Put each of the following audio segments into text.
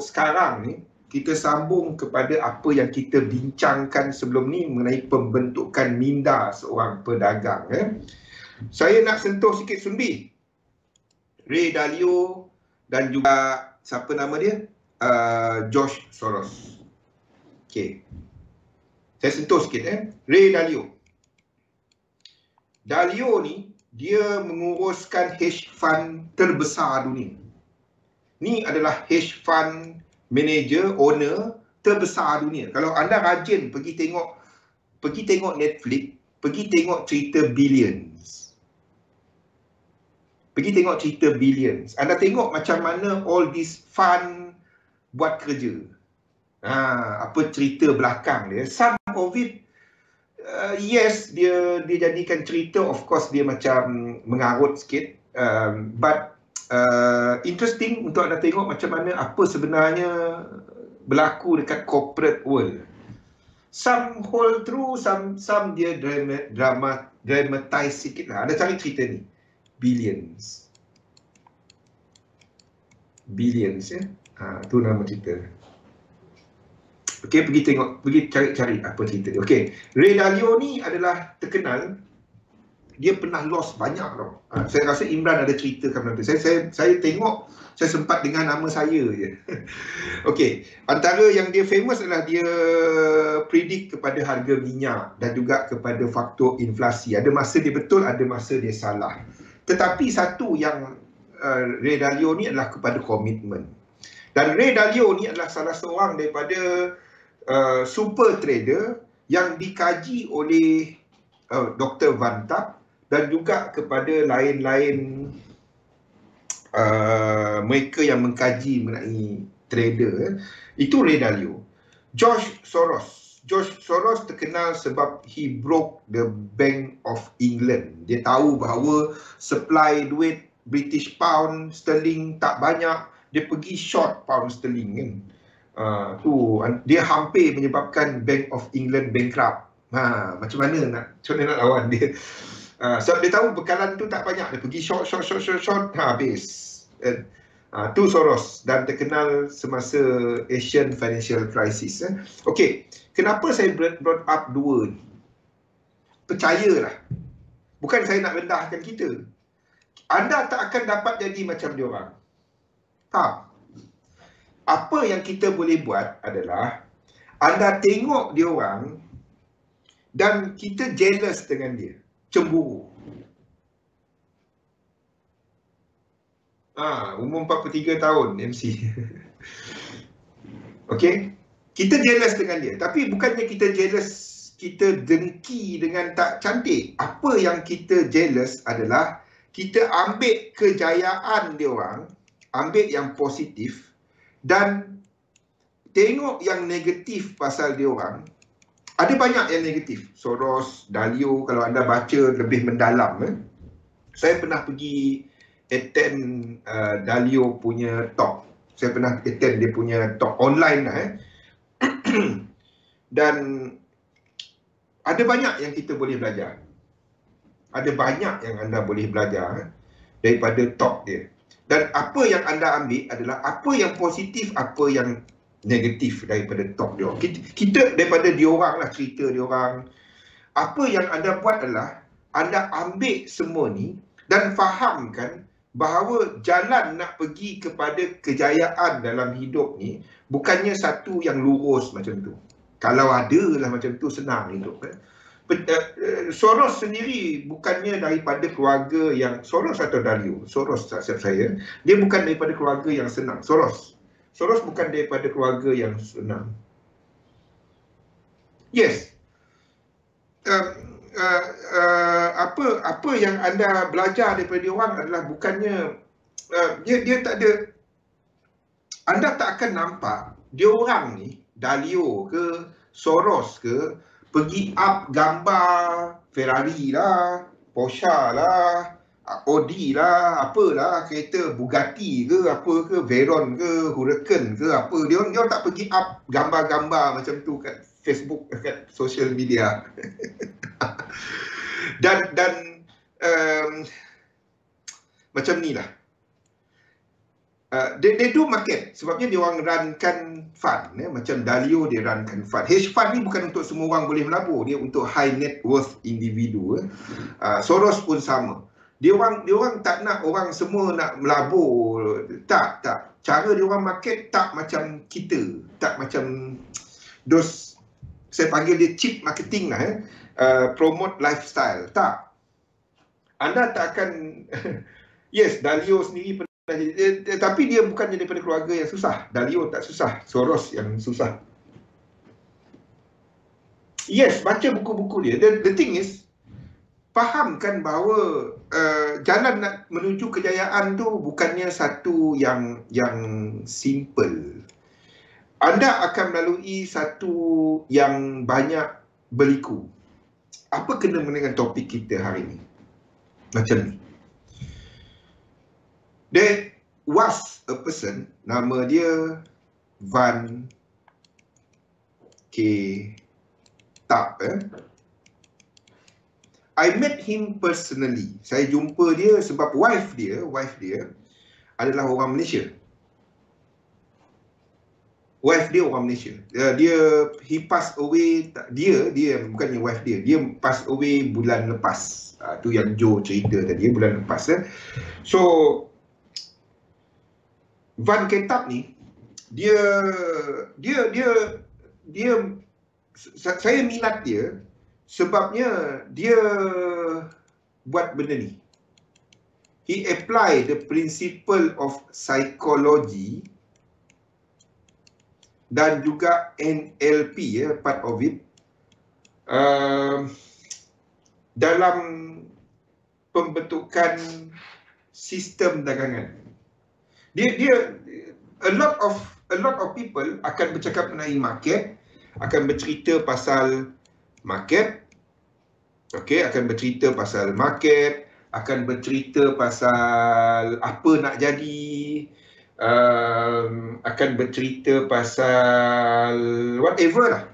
untuk sekarang ni, kita sambung kepada apa yang kita bincangkan sebelum ni mengenai pembentukan minda seorang pedagang. Saya nak sentuh sikit Sunbi, Ray Dalio dan juga siapa nama dia? George Soros. Okey. Saya sentuh sikit Ray Dalio. Dalio ni dia menguruskan hedge fund terbesar dunia. Ni adalah hedge fund manager, owner terbesar dunia. Kalau anda rajin pergi tengok Netflix, pergi tengok cerita Billions. Pergi tengok cerita Billions. Anda tengok macam mana all this fund buat kerja. Apa cerita belakang dia. Some of it, yes, dia jadikan cerita, of course dia macam mengarut sikit. But interesting untuk anda tengok macam mana apa sebenarnya berlaku dekat corporate world. Some hold true, some dia dramatize sikit lah. Anda cari cerita ni. Billions ya. Tu nama cerita. Okey, pergi tengok, pergi cari apa cerita dia. Okey, Ray Dalio ni adalah terkenal. Dia pernah loss banyak tau. Saya rasa Imran ada ceritakan nanti. Saya tengok, saya sempat dengar nama saya je. Okey, antara yang dia famous adalah dia predict kepada harga minyak dan juga kepada faktor inflasi. Ada masa dia betul, ada masa dia salah. Tetapi satu yang Ray Dalio ni adalah kepada komitmen. Dan Ray Dalio ni adalah salah seorang daripada super trader yang dikaji oleh Dr. Van Tapp dan juga kepada lain-lain mereka yang mengkaji mengenai trader. Itu Ray Dalio. George Soros terkenal sebab he broke the Bank of England. Dia tahu bahawa supply duit British pound sterling tak banyak, dia pergi short pound sterling kan. Dia hampir menyebabkan Bank of England bankrupt. Macam mana nak lawan dia? Sebab dia tahu bekalan tu tak banyak, dia pergi short, habis. Tu Soros dan terkenal semasa Asian Financial Crisis. Okey, kenapa saya brought up dua ni? Percayalah, bukan saya nak rendahkan kita. Anda tak akan dapat jadi macam dia orang. Faham? Apa yang kita boleh buat adalah anda tengok dia orang dan kita jealous dengan dia, cemburu. Umur 43 tahun MC. Okey, kita jealous dengan dia, tapi bukannya kita jealous, kita dengki dengan tak cantik. Apa yang kita jealous adalah kita ambil kejayaan dia orang, ambil yang positif dan tengok yang negatif pasal dia orang. Ada banyak yang negatif. Soros, Dalio, kalau anda baca lebih mendalam. Saya pernah pergi attend Dalio punya talk. Saya pernah attend dia punya talk online lah. Dan ada banyak yang kita boleh belajar. Ada banyak yang anda boleh belajar daripada talk dia. Dan apa yang anda ambil adalah apa yang positif, apa yang negatif daripada talk dia. Kita daripada diorang lah, cerita diorang. Apa yang anda buat adalah anda ambil semua ni dan fahamkan bahawa jalan nak pergi kepada kejayaan dalam hidup ni bukannya satu yang lurus macam tu. Kalau ada lah macam tu, senang hidup. Soros sendiri bukannya daripada keluarga yang, Soros atau Dalio, Soros tak silap saya, dia bukan daripada keluarga yang senang. Soros bukan daripada keluarga yang senang. Yes. Apa yang anda belajar daripada dia orang adalah bukannya dia tak ada, anda tak akan nampak dia orang ni, Dalio ke Soros ke, pergi up gambar Ferrari lah, Porsche lah, Audi lah, apalah, kereta Bugatti ke, apa ke, Veyron ke, Huracan ke, apa. Dia orang tak pergi up gambar-gambar macam tu kat Facebook, kat social media. dan macam ni lah. They do market. Sebabnya dia orang runkan fund. Macam Dalio dia runkan fund. Hedge fund ni bukan untuk semua orang boleh melabur. Dia untuk high net worth individu. Soros pun sama. Dia orang tak nak orang semua nak melabur. Tak. Cara dia orang market tak macam kita. Tak macam those, saya panggil dia cheap marketing lah. Promote lifestyle. Tak. Anda tak akan yes, Dalio sendiri tapi dia bukannya daripada keluarga yang susah. Dalio tak susah, Soros yang susah. Yes, baca buku-buku dia. The thing is, fahamkan bahawa jalan nak menuju kejayaan tu bukannya satu yang simple. Anda akan melalui satu yang banyak berliku. Apa kena dengan topik kita hari ini? Macam ni. There was a person, nama dia Van K. Tap. I met him personally. Saya jumpa dia sebab wife dia adalah orang Malaysia. Wife dia orang Malaysia. He passed away. Dia bukannya wife dia. Dia passed away bulan lepas. Tu yang Joe cerita tadi, bulan lepas. So Van Ketap ni, dia saya minat dia sebabnya dia buat benda ni. He apply the principle of psychology dan juga NLP, part of it, dalam pembentukan sistem dagangan. Dia a lot of people akan bercakap mengenai market, akan bercerita pasal market, akan bercerita pasal market, akan bercerita pasal apa nak jadi, akan bercerita pasal whatever lah,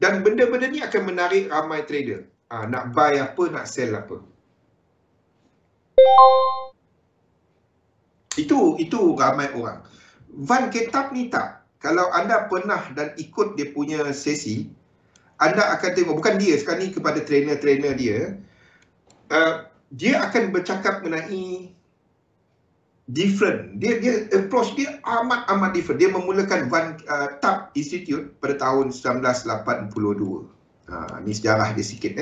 dan benda-benda ni akan menarik ramai trader. Nak buy apa, nak sell apa. Itu ramai orang. Van Ketap ni tak. Kalau anda pernah dan ikut dia punya sesi, anda akan tengok, bukan dia, sekarang ni kepada trainer-trainer dia, dia akan bercakap mengenai different. Dia approach dia amat different. Dia memulakan Van Tap Institute pada tahun 1982. Ni sejarah dia sikit.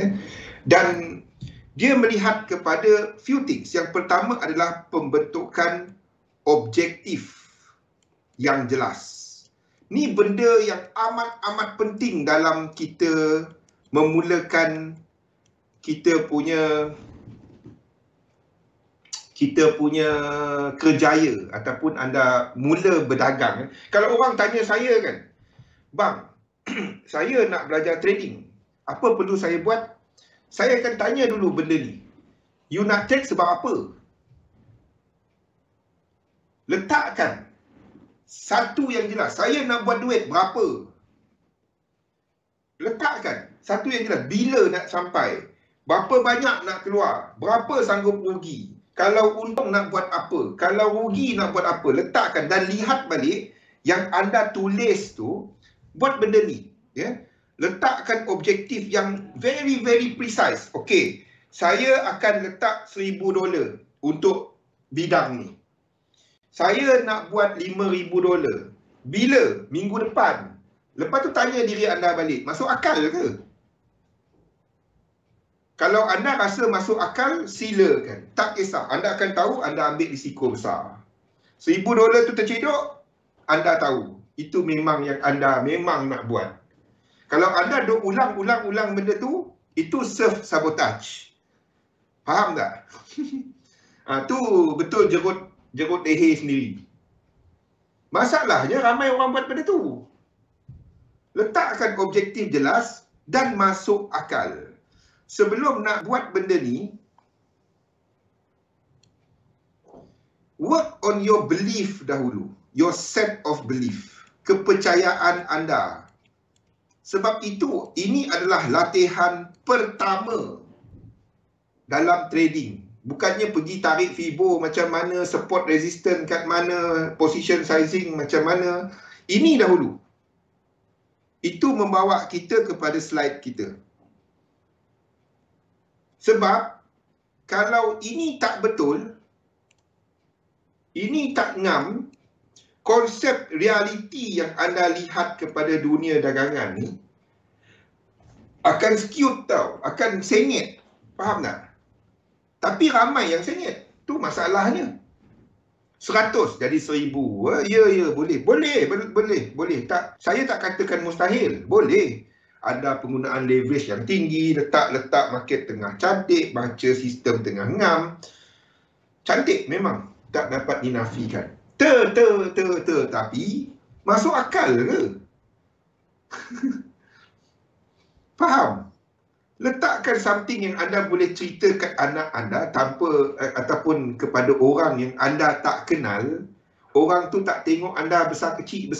Dan dia melihat kepada few things. Yang pertama adalah pembentukan objektif yang jelas. Ni benda yang amat penting dalam kita memulakan kita punya kerjaya ataupun anda mula berdagang. Kalau orang tanya saya kan, bang, saya nak belajar trading, apa perlu saya buat? Saya akan tanya dulu benda ni. You nak trade sebab apa? Letakkan satu yang jelas. Saya nak buat duit berapa? Letakkan satu yang jelas. Bila nak sampai? Berapa banyak nak keluar? Berapa sanggup rugi? Kalau untung nak buat apa? Kalau rugi nak buat apa? Letakkan dan lihat balik yang anda tulis tu, buat benda ni. Letakkan objektif yang very precise. Okey, saya akan letak $1,000 untuk bidang ni. Saya nak buat $5,000. Bila? Minggu depan. Lepas tu tanya diri anda balik, masuk akal ke? Kalau anda rasa masuk akal, silakan. Tak kisah. Anda akan tahu anda ambil risiko besar. $1,000 tu tercedok, anda tahu. Itu memang yang anda memang nak buat. Kalau anda duk ulang benda tu, itu self-sabotage. Faham tak? Tu betul jerut leher sendiri. Masalahnya ramai orang buat benda tu. Letakkan objektif jelas dan masuk akal. Sebelum nak buat benda ni, work on your belief dahulu. Your set of belief. Kepercayaan anda. Sebab itu, ini adalah latihan pertama dalam trading. Bukannya pergi tarik fibo macam mana, support resistance kat mana, position sizing macam mana. Ini dahulu. Itu membawa kita kepada slide kita. Sebab kalau ini tak betul, ini tak ngam, konsep realiti yang anda lihat kepada dunia dagangan ni akan skewed tau, akan sengit. Faham tak? Tapi ramai yang sengit. Tu masalahnya. 100 jadi 1000. Ya, boleh. Boleh. Tak, saya tak katakan mustahil. Boleh. Ada penggunaan leverage yang tinggi, letak market tengah cantik, baca sistem tengah ngam. Cantik memang. Tak dapat dinafikan. Tapi masuk akal ke? Faham? Letakkan something yang anda boleh cerita kat anak anda tanpa ataupun kepada orang yang anda tak kenal. Orang tu tak tengok anda besar kecil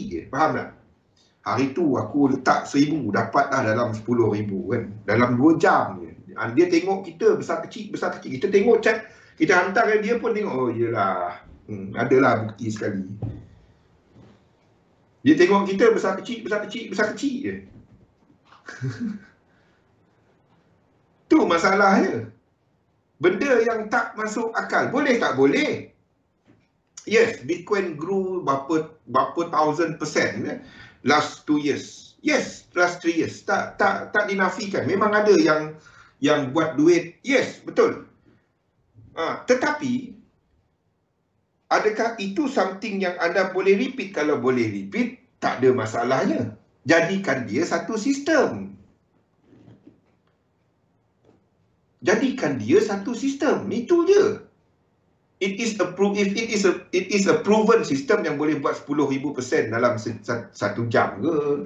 je. Faham tak? Hari tu aku letak 1000, dapat dah dalam 10,000 kan. Dalam 2 jam je. Dia tengok kita besar kecil. Kita tengok chat, kita hantar dia pun tengok, oh yelah, adalah bukti sekali. Dia tengok kita besar kecil je. Tu masalahnya. Benda yang tak masuk akal. Boleh tak? Boleh. Yes, Bitcoin grew berapa 1000% last 2 years. Yes, last 3 years. Tak dinafikan. Memang ada yang buat duit. Yes, betul. Tetapi adakah itu something yang anda boleh repeat? Kalau boleh repeat, tak ada masalahnya. Jadikan dia satu sistem. Itu je. It is a proven system yang boleh buat 10,000% dalam 1 jam ke,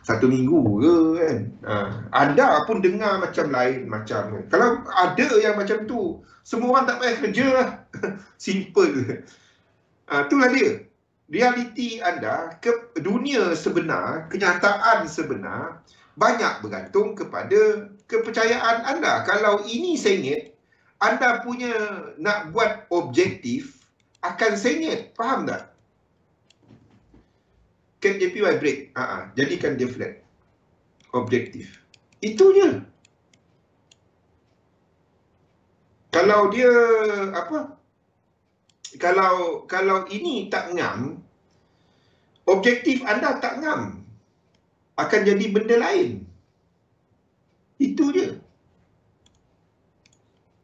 1 minggu ke kan. Anda pun dengar macam lain macam kan. Kalau ada yang macam tu, semua orang tak payah kerja lah. Simple. Itulah dia. Realiti anda, dunia sebenar, kenyataan sebenar banyak bergantung kepada kepercayaan anda. Kalau ini sengit, anda punya nak buat objektif akan sengit. Faham tak? Can JPY break? Jadikan dia flat. Objektif. Itu je. Kalau dia apa? Kalau ini tak ngam, objektif anda tak ngam, akan jadi benda lain. Itu je.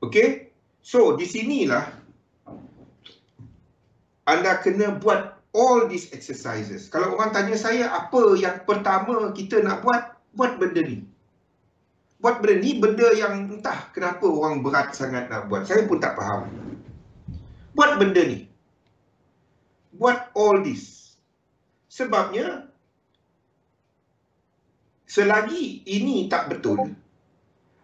Okey? So, di sinilah anda kena buat all these exercises. Kalau orang tanya saya, apa yang pertama kita nak buat? Buat benda ni. Buat benda ni, benda yang entah kenapa orang berat sangat nak buat. Saya pun tak faham. Buat benda ni. Buat all this. Sebabnya, selagi ini tak betul,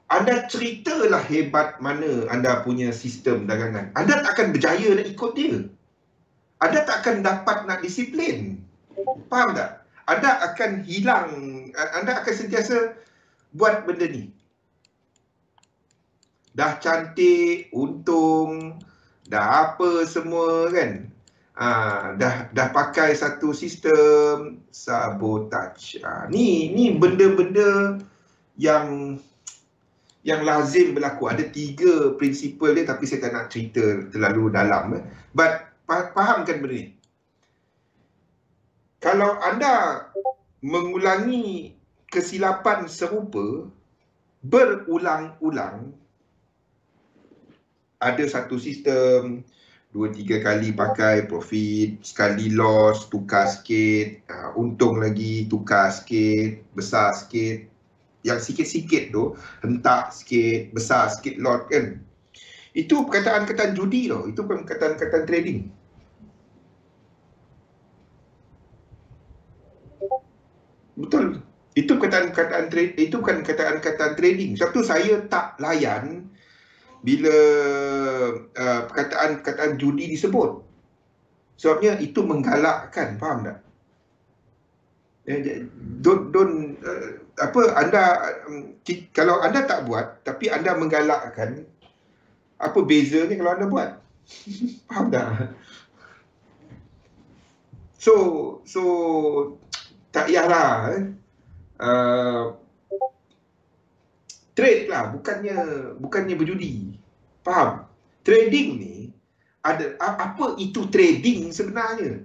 anda ceritalah hebat mana anda punya sistem dagangan. Anda tak akan berjaya nak ikut dia. Anda tak akan dapat nak disiplin. Faham tak? Anda akan hilang, anda akan sentiasa buat benda ni. Dah cantik, untung, dah apa semua kan. Dah pakai satu sistem, sabotage. Ni benda-benda yang lazim berlaku. Ada 3 prinsipal dia, tapi saya tak nak cerita terlalu dalam. But fahamkan benda ni. Kalau anda mengulangi kesilapan serupa berulang-ulang, ada satu sistem, 2-3 kali pakai profit, sekali loss, tukar sikit, untung lagi, tukar sikit, besar sikit. Yang sikit-sikit tu, hentak sikit, besar sikit lot kan. Itu perkataan-perkataan judi tau. Itu bukan perkataan-perkataan trading. Betul. Itu perkataan-perkataan trade, itu bukan perkataan-perkataan trading. Sebab tu saya tak layan bila perkataan-perkataan judi disebut. Sebabnya itu menggalakkan, faham tak? Anda kalau anda tak buat tapi anda menggalakkan, Apa bezanya kalau anda buat? Faham tak? So tak payahlah trade lah, bukannya berjudi. Faham? Trading ni ada apa itu trading sebenarnya?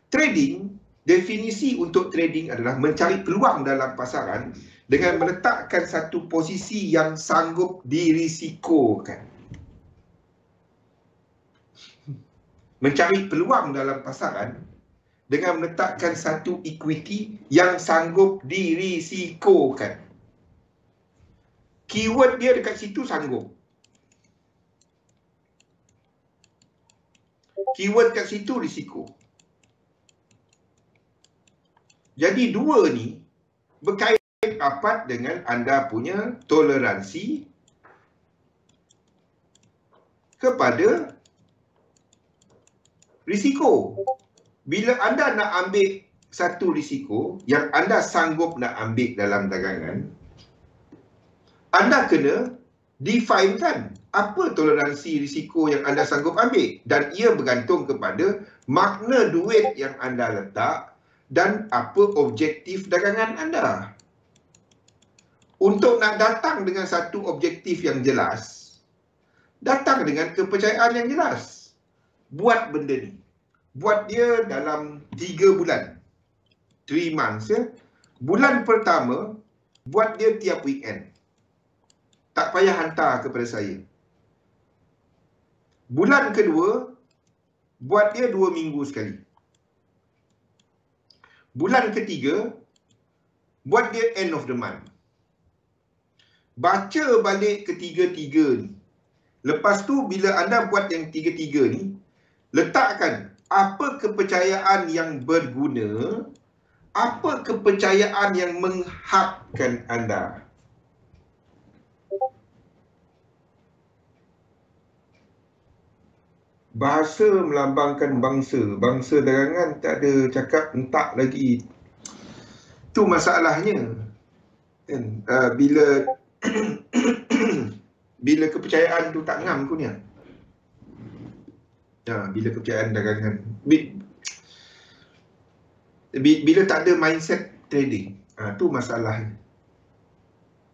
Trading, definisi untuk trading adalah mencari peluang dalam pasaran dengan meletakkan satu posisi yang sanggup dirisikokan. Mencari peluang dalam pasaran dengan meletakkan satu equity yang sanggup dirisikokan. Keyword dia dekat situ sanggup. Keyword kat situ risiko. Jadi dua ni berkait rapat dengan anda punya toleransi kepada risiko. Bila anda nak ambil satu risiko yang anda sanggup nak ambil dalam dagangan, anda kena definekan apa toleransi risiko yang anda sanggup ambil, dan ia bergantung kepada makna duit yang anda letak dan apa objektif dagangan anda. Untuk nak datang dengan satu objektif yang jelas, datang dengan kepercayaan yang jelas. Buat benda ni. Buat dia dalam 3 bulan. 3 months ya. Bulan pertama, buat dia tiap weekend. Tak payah hantar kepada saya. Bulan kedua, buat dia 2 minggu sekali. Bulan ketiga, buat dia end of the month. Baca balik ketiga-tiga ni. Lepas tu, bila anda buat yang tiga-tiga ni, letakkan apa kepercayaan yang berguna, apa kepercayaan yang menghadkan anda. Bahasa melambangkan bangsa. Bangsa dagangan tak ada cakap entak lagi. Tu masalahnya. Kan? Bila kepercayaan tu tak ngam punya. Bila kepercayaan dagangan. Bila tak ada mindset trading. Tu masalahnya.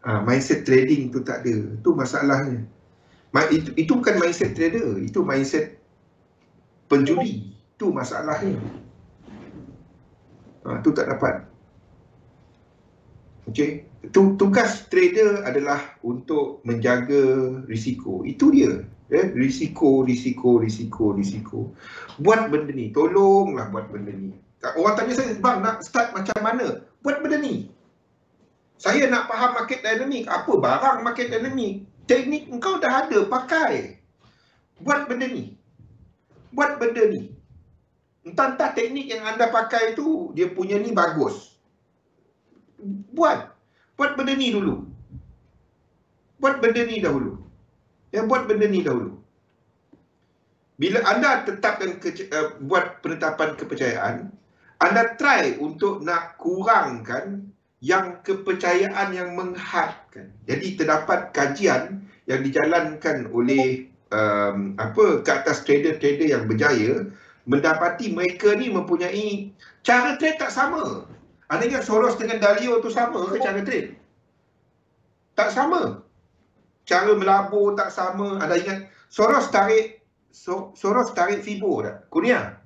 Mindset trading tu tak ada. Tu masalahnya. Itu bukan mindset trader. Itu mindset penjudi. Tu masalahnya. Tu tak dapat. Okey. Tugas trader adalah untuk menjaga risiko. Itu dia. Risiko. Buat benda ni. Tolonglah buat benda ni. Orang tanya saya, bang nak start macam mana? Buat benda ni. Saya nak faham market dynamic. Apa barang market dynamic? Teknik engkau dah ada, pakai. Buat benda ni. Buat benda ni. Entah teknik yang anda pakai tu, dia punya ni bagus. Buat benda ni dulu. Buat benda ni dahulu. Buat benda ni dahulu. Bila anda tetapkan buat penetapan kepercayaan, anda try untuk nak kurangkan yang kepercayaan yang menghadkan. Jadi terdapat kajian yang dijalankan oleh ke atas trader-trader yang berjaya, mendapati mereka ni mempunyai cara trade tak sama. Anda ingat Soros dengan Dalio tu sama ke cara trade? Tak sama. Cara melabur tak sama. Anda ingat Soros tarik Fibo tak? Kurnia.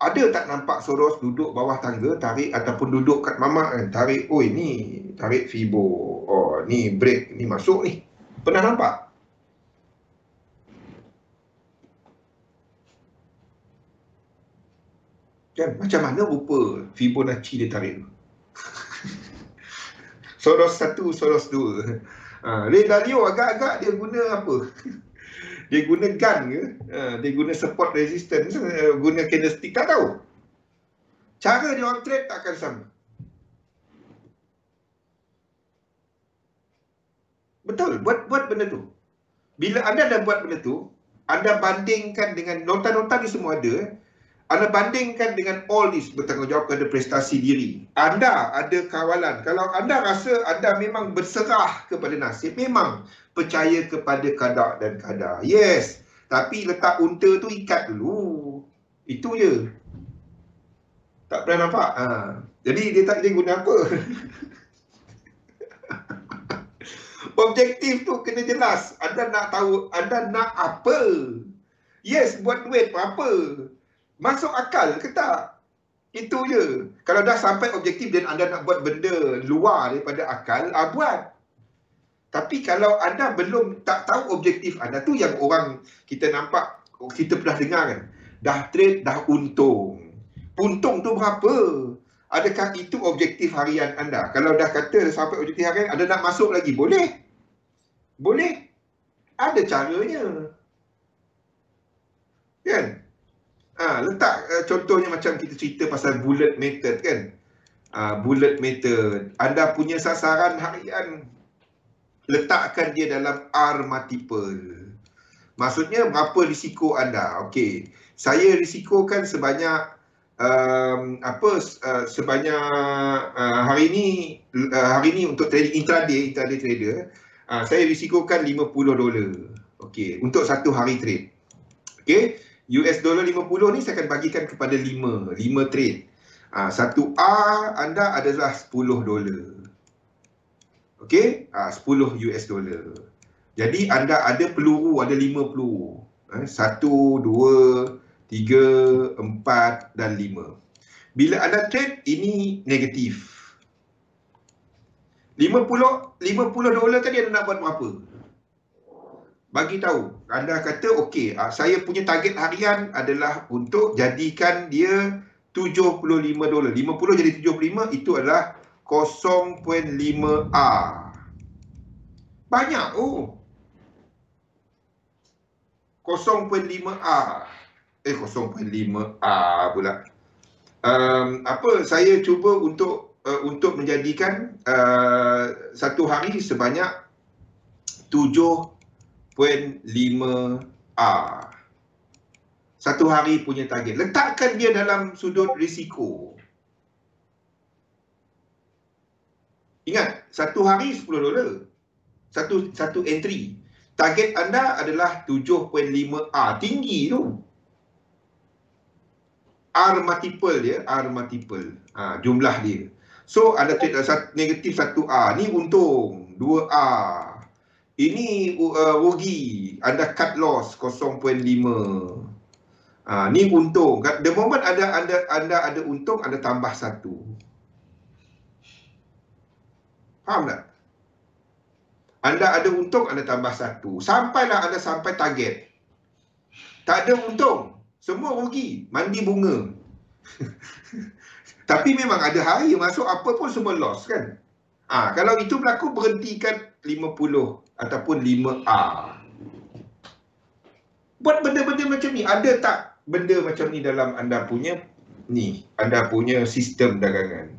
Ada tak nampak Soros duduk bawah tangga tarik, ataupun duduk kat mamak kan, tarik, oi ni tarik Fibo. Oh ni break, ni masuk ni. Pernah nampak? Kan macam mana rupa Fibonacci dia tarik tu? Soros 1, Soros 2. Ray Dalio agak-agak dia guna apa? Dia guna gun ke? Dia guna support resistance, guna candlestick, tak tahu. Cara dia orang trade takkan sama. Betul, buat benda tu. Bila anda dah buat benda tu, anda bandingkan dengan nota-nota ni semua ada. Anda bandingkan dengan all this, bertanggungjawab kepada prestasi diri. Anda ada kawalan. Kalau anda rasa anda memang berserah kepada nasib, memang percaya kepada qada dan qadar. Yes, tapi letak unta tu ikat dulu. Itu je. Tak pernah nampak. Jadi dia guna apa? Objektif tu kena jelas. Anda nak tahu anda nak apa. Yes, buat duit apa. Masuk akal ke tak? Itu je. Kalau dah sampai objektif dan anda nak buat benda luar daripada akal, buat. Tapi kalau anda belum tak tahu objektif anda, tu yang orang kita nampak, kita pernah dengar kan, dah trade, dah untung. Untung tu berapa? Adakah itu objektif harian anda? Kalau dah kata sampai objektif harian, anda nak masuk lagi? Boleh. Boleh. Ada caranya. Kan? Letak contohnya macam kita cerita pasal bullet method kan. Bullet method. Anda punya sasaran harian, letakkan dia dalam R multiple. Maksudnya berapa risiko anda? Okey, saya risikokan sebanyak sebanyak hari ni untuk trading intraday trader, saya risikokan $50. Okey, untuk satu hari trade. Okey, US dollar 50 ni saya akan bagikan kepada 5 trade. Satu R anda adalah $10. Okey, 10 US dollar. Jadi anda ada peluru, ada 5 peluru. 1, 2, 3, 4 dan 5. Bila anda trade, ini negatif. $50 tadi anda nak buat berapa? Bagi tahu. Anda kata, okey, saya punya target harian adalah untuk jadikan dia $75. 50 jadi 75, itu adalah 0.5R. Banyak, 0.5R. 0.5R pula. Saya cuba untuk menjadikan satu hari sebanyak 7.5R. Satu hari punya target. Letakkan dia dalam sudut risiko. Ingat, satu hari $10. Satu entry. Target anda adalah 7.5R. Tinggi tu. R multiple dia, R multiple. Jumlah dia. So, anda trade negatif 1R. Ni untung. 2R. Ini rugi. Anda cut loss 0.5. Ni untung. The moment anda ada untung, anda tambah 1. Faham tak? Anda ada untung, anda tambah 1. Sampailah anda sampai target. Tak ada untung. Semua rugi. Mandi bunga. Tapi memang ada hari masuk apa pun semua loss kan. Kalau itu berlaku, berhentikan 50 ataupun 5R. Buat benda-benda macam ni. Ada tak benda macam ni dalam anda punya sistem dagangan?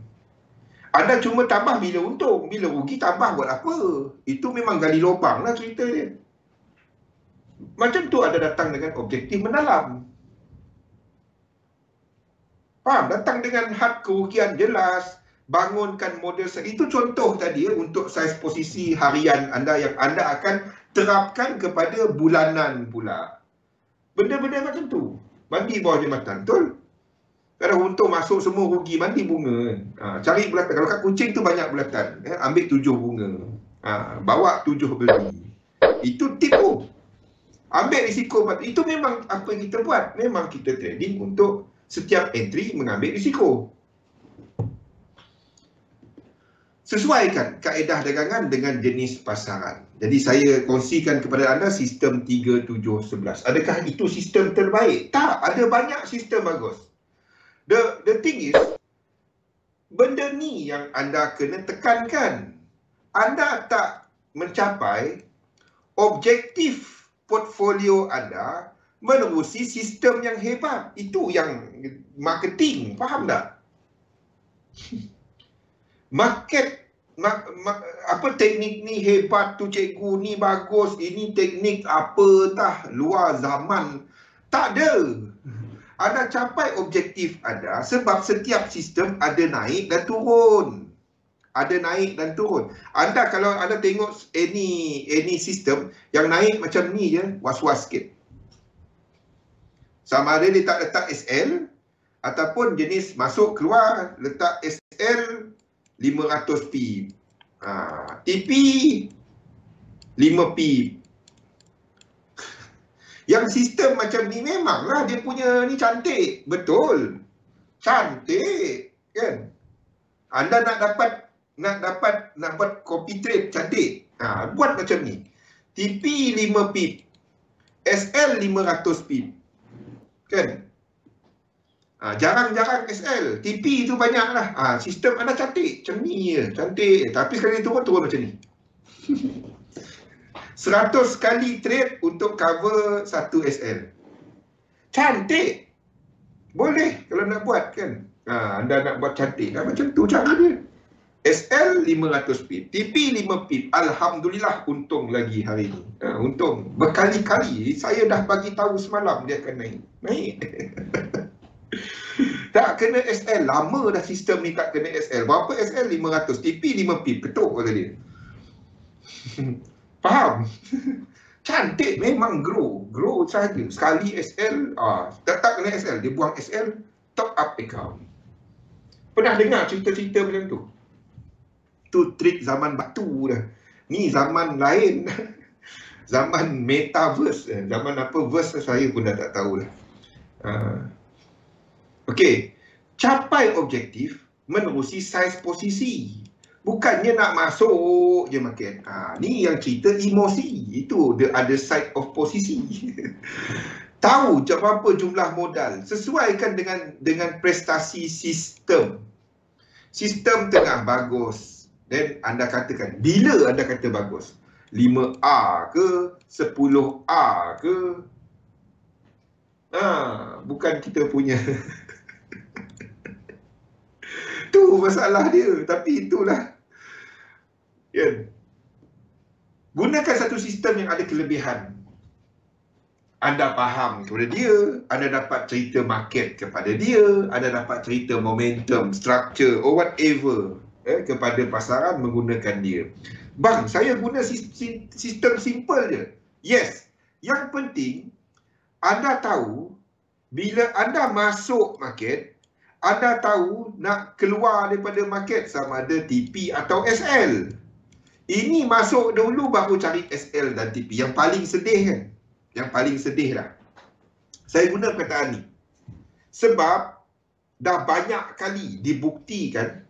Anda cuma tambah bila untung, bila rugi tambah buat apa? Itu memang gali lubang lah cerita dia. Macam tu ada datang dengan objektif mendalam. Faham? Datang dengan had kerugian jelas, bangunkan model. Itu contoh tadi untuk saiz posisi harian anda yang anda akan terapkan kepada bulanan pula. Benda-benda macam tu. Mandi bawah jambatan, betul? Kalau untung masuk semua rugi, mandi bunga. Cari bulatan. Kalau kat kucing tu banyak bulatan. Ambil 7 bunga. Bawa 7 beli. Itu tipu. Ambil risiko. Itu memang apa yang kita buat. Memang kita trading untuk setiap entry mengambil risiko. Sesuaikan kaedah dagangan dengan jenis pasaran. Jadi saya kongsikan kepada anda sistem 3-7-11. Adakah itu sistem terbaik? Tak, ada banyak sistem bagus. The thing is, benda ni yang anda kena tekankan. Anda tak mencapai objektif portfolio anda menerusi sistem yang hebat. Itu yang marketing, faham tak? Teknik ni hebat tu cikgu, ni bagus, ini teknik apa tah, luar zaman. Tak ada. Anda capai objektif anda sebab setiap sistem ada naik dan turun. ada naik dan turun. Anda kalau anda tengok any sistem yang naik macam ni je, was-was sikit. Sama ada dia tak letak SL ataupun jenis masuk keluar letak SL 500 pip. TP 5 pip. Yang sistem macam ni memanglah dia punya ni cantik. Betul. Cantik, kan? Anda nak buat copy trade cantik. Buat macam ni. TP 5 pip. SL 500 pip. Kan? Jarang-jarang SL. TP tu banyak lah. Sistem anda cantik. Macam ni je. Cantik. Tapi sekali turun macam ni. 100 kali trade untuk cover 1 SL. Cantik. Boleh kalau nak buat, kan? Anda nak buat cantik. Macam tu cara dia. SL 500 pip. TP 5 pip. Alhamdulillah untung lagi hari ni. Untung. Berkali-kali saya dah bagi tahu semalam dia akan naik. Naik. Tak kena SL. Lama dah sistem ni tak kena SL. Berapa SL? 500. TP 5 pip. Ketuk kata dia. Faham? Cantik memang grow. Grow sahaja. Sekali SL, tak kena SL. Dia buang SL, top up account. Pernah dengar cerita-cerita macam tu? Tu trik zaman batu dah. Ni zaman lain. Zaman metaverse. Zaman apa verse saya pun dah tak tahu dah. Okey. Capai objektif menerusi saiz posisi. Bukannya nak masuk je market. Ni yang cerita emosi. Itu the other side of posisi. Tahu berapa jumlah modal. Sesuaikan dengan prestasi sistem. Sistem tengah bagus. Dan anda katakan, bila anda kata bagus? 5A ke? 10A ke? Bukan kita punya. Tu masalah dia. Tapi itulah. Ya. Gunakan satu sistem yang ada kelebihan. Anda faham kepada dia, anda dapat cerita market kepada dia, anda dapat cerita momentum, structure or whatever kepada pasaran menggunakan dia. Bang, saya guna sistem simple je. Yes. Yang penting, anda tahu bila anda masuk market, anda tahu nak keluar daripada market sama ada TP atau SL. Ini masuk dulu baru cari SL dan TP. Yang paling sedih kan? Yang paling sedih lah. Saya guna perkataan ni. Sebab dah banyak kali dibuktikan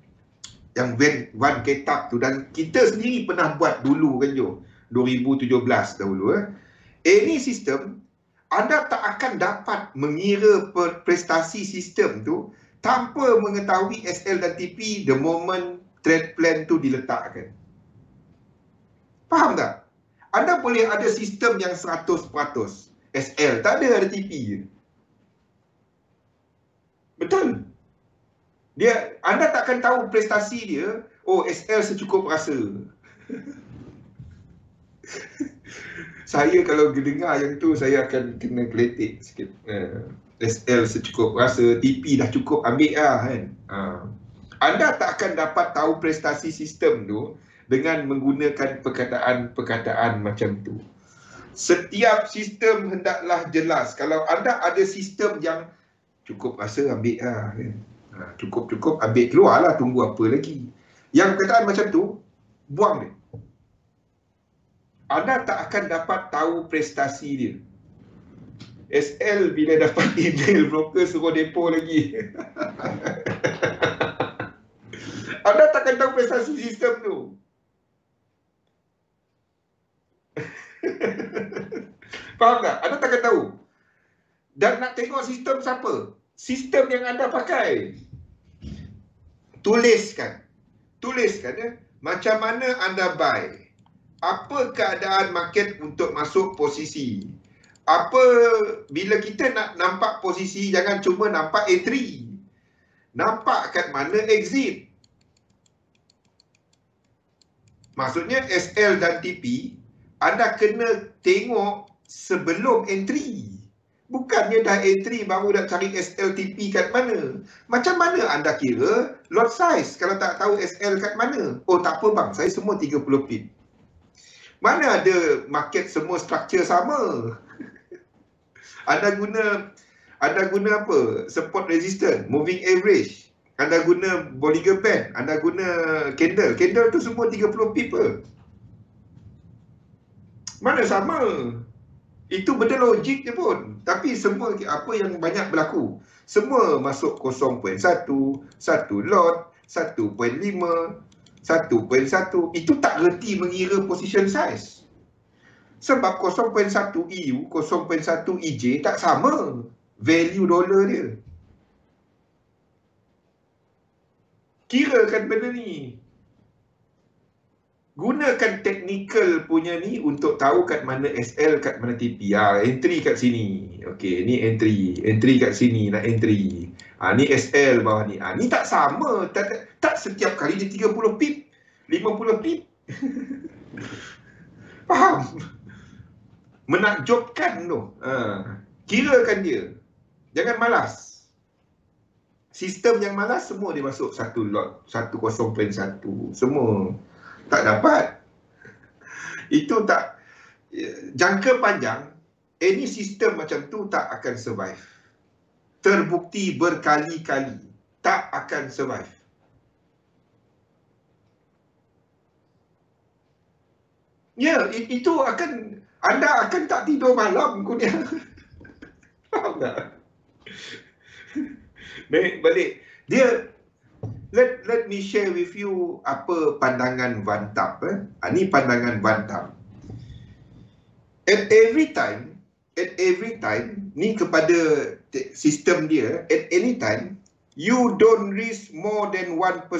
yang Van Ketap tu, dan kita sendiri pernah buat dulu kan Jo, 2017 dahulu. Any sistem, anda tak akan dapat mengira prestasi sistem tu tanpa mengetahui SL dan TP the moment trade plan tu diletakkan. Faham tak? Anda boleh ada sistem yang 100% SL, tak ada TP je. Betul? Anda takkan tahu prestasi dia, SL secukup rasa. Saya kalau dengar yang tu, saya akan kena geletik sikit. SL secukup rasa, TP dah cukup, ambil lah kan. Anda tak akan dapat tahu prestasi sistem tu dengan menggunakan perkataan-perkataan macam tu. Setiap sistem hendaklah jelas. Kalau anda ada sistem yang cukup rasa, ambil lah kan. Cukup-cukup, ambil keluar lah, tunggu apa lagi. Yang perkataan macam tu, buang dia. Anda tak akan dapat tahu prestasi dia. SL bila dapat email broker suruh depo lagi. Anda takkan tahu prestasi sistem tu. Faham tak? Anda takkan tahu. Dan nak tengok sistem siapa? Sistem yang anda pakai. Tuliskan. Tuliskan ya. Macam mana anda buy? Apa keadaan market untuk masuk posisi? Bila kita nak nampak posisi, jangan cuma nampak entry. Nampak kat mana exit. Maksudnya SL dan TP, anda kena tengok sebelum entry. Bukannya dah entry baru nak cari SLTP kat mana. Macam mana anda kira lot size kalau tak tahu SL kat mana. Oh tak apa bang, saya semua 30 pip. Mana ada market semua structure sama. Anda guna apa? Support resistance, moving average. Anda guna Bollinger Band, anda guna candle. Candle tu semua 30 pip ke? Mana sama? Itu benda logik je pun. Tapi semua apa yang banyak berlaku. Semua masuk 0.1, 1 lot, 1.5, 1.1. Itu tak reti mengira position size. Sebab 0.1 EU, 0.1 EJ tak sama value dolar dia. Kirakan benda ni. Gunakan technical punya ni untuk tahu kat mana SL, kat mana TP. Entry kat sini. Okey, ni entry. Entry kat sini, nak entry. Ni SL bawah ni. Ni tak sama. Tak setiap kali dia 30 pip, 50 pip. Faham? Menakjubkan tu. Kirakan dia. Jangan malas. Sistem yang malas semua dia masuk satu lot, 10.1. Semua tak dapat. Itu tak, jangka panjang, any sistem macam tu tak akan survive. Terbukti berkali-kali tak akan survive. Ya, itu akan, anda akan tak tidur malam kurnia. Faham tak? Baik, balik. Dia, let me share with you apa pandangan Van Tapp. Ni pandangan Van Tapp. At every time, ni kepada sistem dia, at any time, you don't risk more than 1%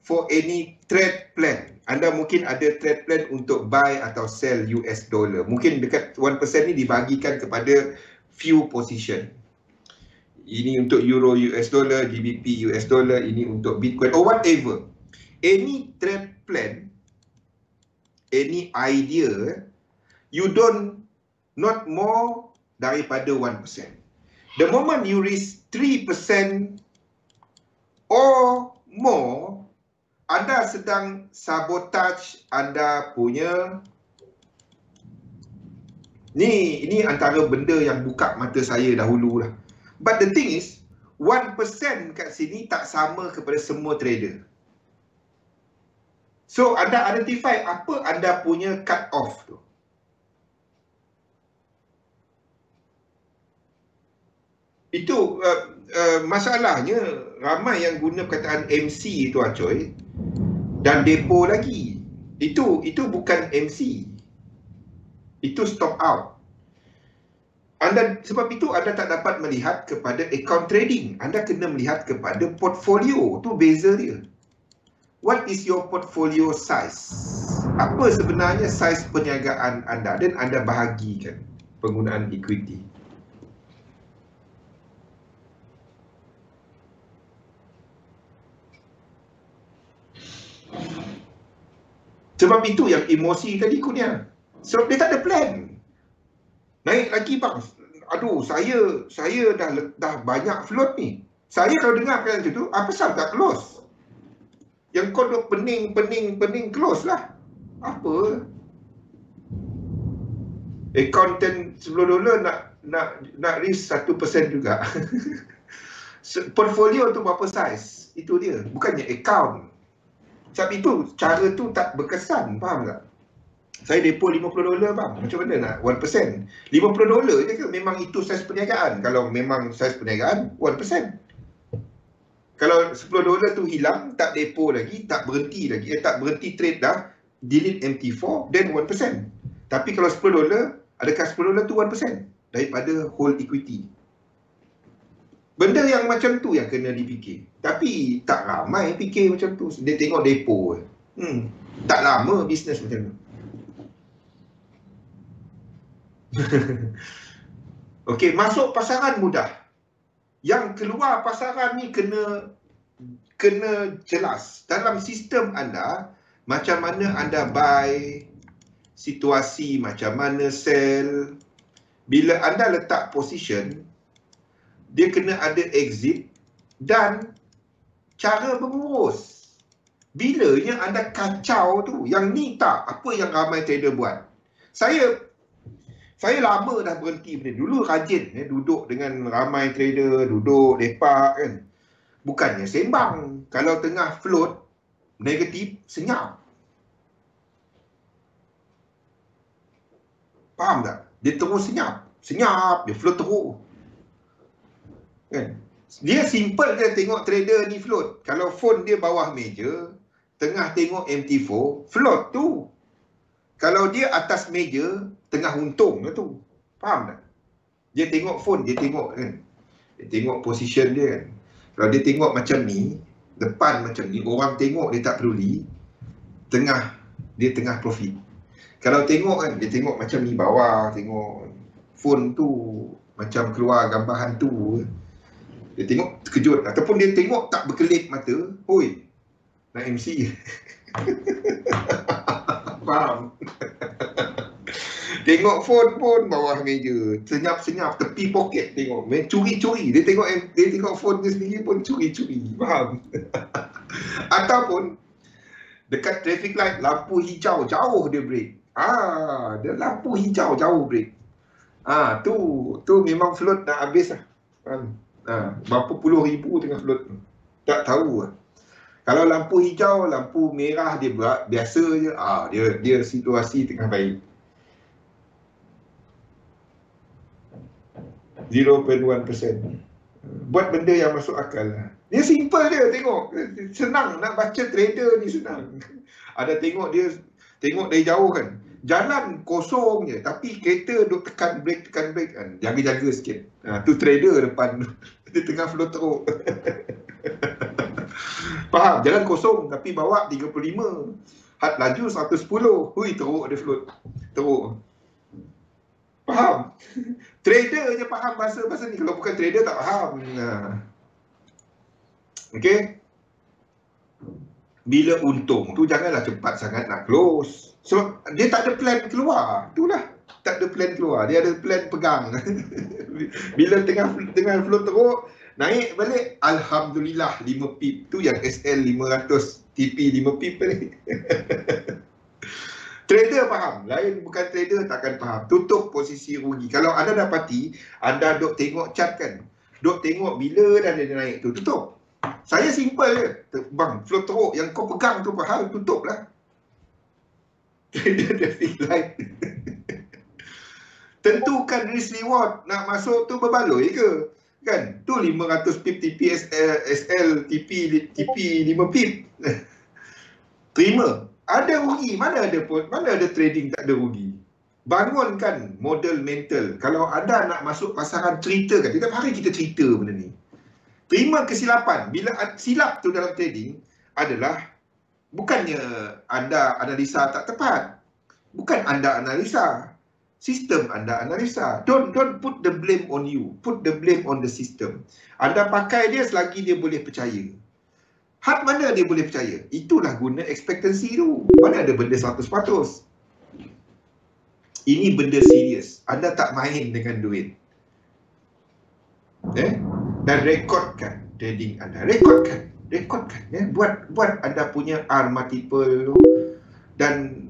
for any trade plan. Anda mungkin ada trade plan untuk buy atau sell US dollar. Mungkin dekat 1% ni dibagikan kepada few position. Ini untuk euro US dollar, GBP US dollar, ini untuk Bitcoin or whatever. Any trade plan, any idea, you don't, not more daripada 1%. The moment you risk 3% or more, anda sedang sabotage anda punya. Ini antara benda yang buka mata saya dahulu lah. But the thing is, 1% kat sini tak sama kepada semua trader. So, anda identify apa anda punya cut off tu. Itu masalahnya, ramai yang guna perkataan MC tu Acoy, dan depo lagi. Itu bukan MC. Itu stop out. Sebab itu anda tak dapat melihat kepada account trading. Anda kena melihat kepada portfolio. Tu beza dia. What is your portfolio size? Apa sebenarnya saiz perniagaan anda? Dan anda bahagikan penggunaan equity. Sebab itu yang emosi tadi Kurnia. Sebab dia tak ada plan. Naik lagi bang. Aduh, saya dah banyak float ni. Saya kalau dengar macam tu, apa pasal tak close? Yang kau duk pening close lah. Apa? Account $10 nak risk 1% juga. Portfolio tu berapa size? Itu dia. Bukannya account. Sebab itu cara tu tak berkesan, faham tak? Saya depo $50 bang. Macam mana nak 1%? $50 je ke memang itu saiz perniagaan? Kalau memang saiz perniagaan, 1%. Kalau $10 tu hilang, tak depo lagi, tak berhenti lagi, tak berhenti trade dah, delete MT4, then 1%. Tapi kalau $10, adakah $10 tu 1% daripada whole equity? Benda yang macam tu yang kena dipikir. Tapi tak ramai fikir macam tu. Dia tengok depo. Tak lama bisnes macam tu. Okey, masuk pasaran mudah. Yang keluar pasaran ni kena jelas. Dalam sistem anda, macam mana anda buy, situasi macam mana sell. Bila anda letak position, dia kena ada exit dan cara mengurus. Bilanya anda kacau tu, yang ni tak, apa yang ramai trader buat. Saya lama dah berhenti benda. Dulu rajin duduk dengan ramai trader, duduk lepak kan. Bukannya sembang. Kalau tengah float negatif, senyap. Faham tak? Dia terus senyap. Senyap, dia float terus. Kan? Dia simple je tengok trader ni float. Kalau phone dia bawah meja, tengah tengok MT4, float tu. Kalau dia atas meja, tengah untung lah tu. Faham tak? Dia tengok phone, dia tengok kan. Dia tengok position dia kan. Kalau dia tengok macam ni, depan macam ni, orang tengok dia tak peduli, dia tengah profit. Kalau tengok kan, dia tengok macam ni bawah, tengok phone tu macam keluar gambar hantu. Dia tengok terkejut. Ataupun dia tengok tak berkelip mata, hoi, nak MC. Faham? Tengok phone pun bawah meja, senyap-senyap tepi poket tengok, main curi-curi. Dia tengok phone dia sendiri pun curi-curi. Faham? Ataupun dekat traffic light, lampu hijau jauh dia break. Dia lampu hijau jauh break. Tu memang float nak habis lah. Berapa puluh ribu tengah float. Tak tahu lah. Kalau lampu hijau, lampu merah dia biasa je. Dia situasi tengah baik. 0.1%. Buat benda yang masuk akal lah. Dia simple je tengok. Senang nak baca trader ni, senang. Ada tengok dari jauh kan. Jalan kosong je, tapi kereta duk tekan brake kan. Jaga-jaga sikit. Tu trader depan. Dia tengah float teruk. Faham? Jalan kosong tapi bawa 35. Had laju 110. Hui, teruk dia float. Teruk. Faham? Trader je faham bahasa ni. Kalau bukan trader tak faham. Okey? Bila untung tu janganlah cepat sangat nak close. So dia tak ada plan keluar. Itulah, tak ada plan keluar. Dia ada plan pegang. Bila tengah float teruk, naik balik, alhamdulillah 5 pip. Tu yang SL 500, TP 5 pip ni. Trader faham, lain bukan trader takkan faham. Tutup posisi rugi. Kalau anda dapati, anda duk tengok chart kan, duk tengok bila dah dia naik tu, tutup. Saya simple je. Bang, float teruk, yang kau pegang tu faham, tutup lah. Trader traffic light. Tentukan risk reward. Nak masuk tu berbaloi ke? Kan? Tu 500 pip TP SL, TP 5 pip. Terima. Ada rugi. Mana ada trading tak ada rugi. Bangunkan model mental. Kalau anda nak masuk pasaran, ceritakan. Tiap hari kita cerita benda ni. Terima kesilapan. Bila silap tu dalam trading adalah bukannya anda analisa tak tepat. Bukan anda analisa. Sistem anda analisa. Don't put the blame on you. Put the blame on the system. Anda pakai dia selagi dia boleh percaya. Had mana dia boleh percaya? Itulah guna expectancy tu. Mana ada benda 100%. Ini benda serius. Anda tak main dengan duit. Dan rekodkan trading anda. Rekodkan. Buat anda punya R multiple dan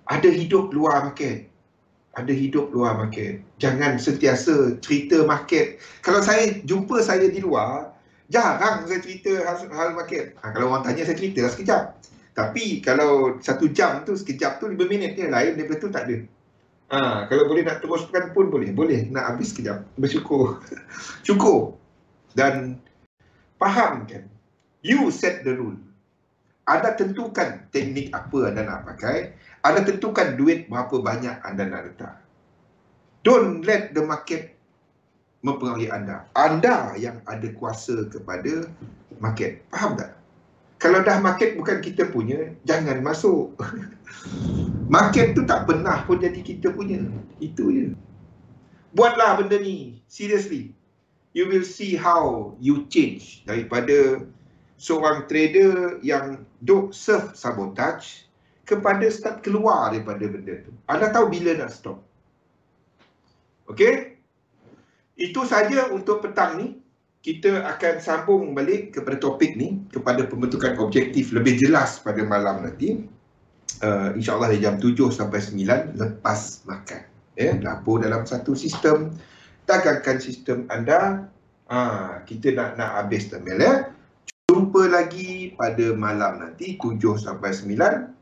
ada hidup luar market. Jangan sentiasa cerita market. Kalau saya jumpa saya di luar, jarang saya cerita hal market. Kalau orang tanya saya cerita sekejap. Tapi kalau 1 jam tu, sekejap tu 5 minit je. Lain daripada tu tak ada. Kalau boleh nak teruskan pun boleh nak habis sekejap. Bersyukur. Cukup. Dan fahamkan, you set the rule. Anda tentukan teknik apa anda nak pakai. Anda tentukan duit berapa banyak anda nak letak. Don't let the market mempengaruhi anda. Anda yang ada kuasa kepada market. Faham tak? Kalau dah market bukan kita punya, jangan masuk. Market tu tak pernah pun jadi kita punya. Itu je. Buatlah benda ni. Seriously. You will see how you change daripada seorang trader yang duk serve sabotage kepada start keluar daripada benda tu. Anda tahu bila nak stop. Okey? Itu saja untuk petang ni. kita akan sambung balik kepada topik ni, kepada pembentukan objektif lebih jelas pada malam nanti. InsyaAllah dari jam 7 sampai 9 lepas makan. Dapur dalam satu sistem, dagangkan sistem anda. Kita nak habis termel. Jumpa lagi pada malam nanti 7 sampai 9